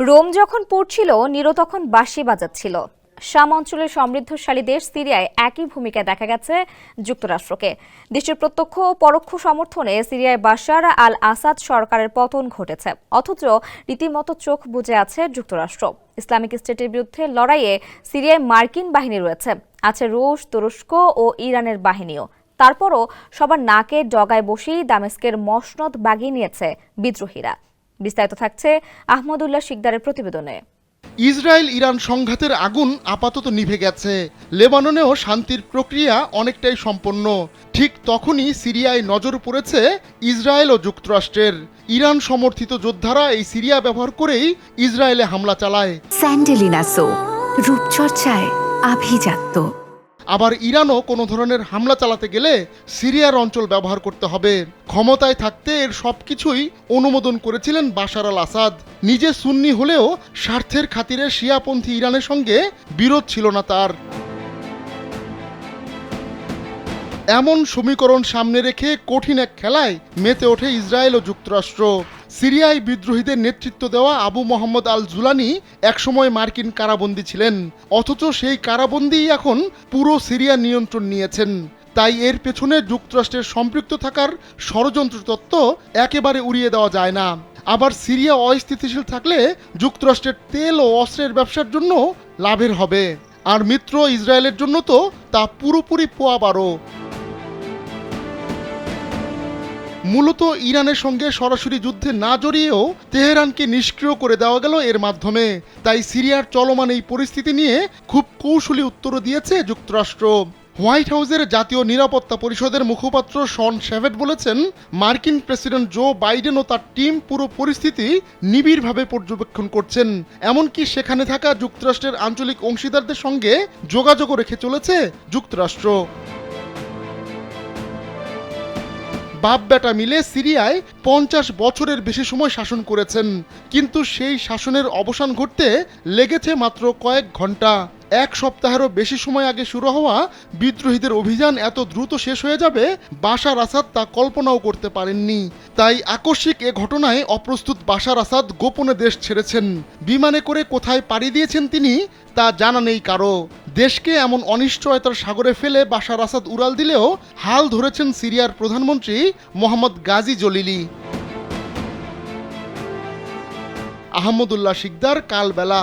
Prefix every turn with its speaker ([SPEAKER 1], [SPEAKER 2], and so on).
[SPEAKER 1] Rome যখন পড়ছিল, Nero তখন বাঁশি বাজাচ্ছিল। শাম অঞ্চলের সমৃদ্ধশালী দেশ সিরিয়ায় একই ভূমিকা দেখা গেছে যুক্তরাষ্ট্রকে। দেশটির প্রত্যক্ষ ও পরোক্ষ সমর্থনে সিরিয়ায় বাশার আল আসাদ সরকারের পতন ঘটেছে, অথচ রীতিমতো চোখ বুজে আছে যুক্তরাষ্ট্র। ইসলামিক স্টেটের বিরুদ্ধে লড়াইয়ে সিরিয়ায় মার্কিন বাহিনী রয়েছে, আছে রুশ, তুরস্ক ও ইরানের বাহিনীও। তারপরও সবার নাকে ডগায় বসেই দামেস্কের মসনদ বাগিয়ে নিয়েছে বিদ্রোহীরা। বিস্তারিত থাকছে আহমদুল্লাহ শিকদারের প্রতিবেদনে।
[SPEAKER 2] ইসরায়েল ইরান সংঘাতের আগুন আপাতত নিভে গেছে, লেবাননেও শান্তির প্রক্রিয়া অনেকটাই সম্পন্ন। ঠিক তখনই সিরিয়ায় নজর পড়েছে ইসরায়েল ও যুক্তরাষ্ট্রের। ইরান সমর্থিত যোদ্ধারা এই সিরিয়া ব্যবহার করেই ইসরায়েলে হামলা চালায়।
[SPEAKER 3] স্যান্ডেলিনা সো, রূপচর্চায় আভিজাত্য।
[SPEAKER 2] আবার ইরানও কোনো ধরনের হামলা চালাতে গেলে সিরিয়ার অঞ্চল ব্যবহার করতে হবে। ক্ষমতায় থাকতে এর সবকিছুই অনুমোদন করেছিলেন বাশার আল আসাদ। নিজে সুন্নি হলেও স্বার্থের খাতিরে শিয়াপন্থী ইরানের সঙ্গে বিরোধ ছিল না তার। এমন সমীকরণ সামনে রেখে কঠিন এক খেলায় মেতে ওঠে ইসরায়েল ও যুক্তরাষ্ট্র। সিরিয়ায় বিদ্রোহীদের নেতৃত্ব দেওয়া আবু মোহাম্মদ আল জুলানি একসময় মার্কিন কারাবন্দী ছিলেন, অথচ সেই কারাবন্দীই এখন পুরো সিরিয়া নিয়ন্ত্রণ নিয়েছেন। তাই এর পেছনে যুক্তরাষ্ট্রের সম্পৃক্ত থাকার ষড়যন্ত্র তত্ত্ব একেবারে উড়িয়ে দেওয়া যায় না। আবার সিরিয়া অস্থিতিশীল থাকলে যুক্তরাষ্ট্রের তেল ও অস্ত্রের ব্যবসার জন্য লাভের হবে, আর মিত্র ইসরায়েলের জন্য তো তা পুরোপুরি পোয়াবারও। মূলত ইরানের সঙ্গে সরাসরি যুদ্ধে না জড়িয়েও তেহরানকে নিষ্ক্রিয় করে দেওয়া গেল এর মাধ্যমে। তাই সিরিয়ার চলমান এই পরিস্থিতি নিয়ে খুব কৌশলী উত্তর দিয়েছে যুক্তরাষ্ট্র। হোয়াইট হাউসের জাতীয় নিরাপত্তা পরিষদের মুখপাত্র শন শেভেট বলেছেন, মার্কিন প্রেসিডেন্ট জো বাইডেন ও তার টিম পুরো পরিস্থিতি নিবিড়ভাবে পর্যবেক্ষণ করছেন। এমনকি সেখানে থাকা যুক্তরাষ্ট্রের আঞ্চলিক অংশীদারদের সঙ্গে যোগাযোগও রেখে চলেছে যুক্তরাষ্ট্র। বাপ বেটা মিলে সিরিয়ায় 50 বছরের বেশি সময় শাসন করেছেন, কিন্তু সেই শাসনের অবসান ঘটতে লেগেছে মাত্র কয়েক ঘন্টা। এক সপ্তাহেরও বেশি সময় আগে শুরু হওয়া বিদ্রোহীদের অভিযান এত দ্রুত শেষ হয়ে যাবে বাশার আসাদ তা কল্পনাও করতে পারেননি। তাই আকস্মিক এ ঘটনায় অপ্রস্তুত বাশার আসাদ গোপনে দেশ ছেড়েছেন। বিমানে করে কোথায় পাড়ি দিয়েছেন তিনি তা জানা নেই কারো। দেশকে এমন অনিশ্চয়তার সাগরে ফেলে বাশার আসাদ উড়াল দিলেও হাল ধরেছেন সিরিয়ার প্রধানমন্ত্রী মোহাম্মদ গাজী জলিলি। আহমদুল্লাহ শিকদার, কালবেলা।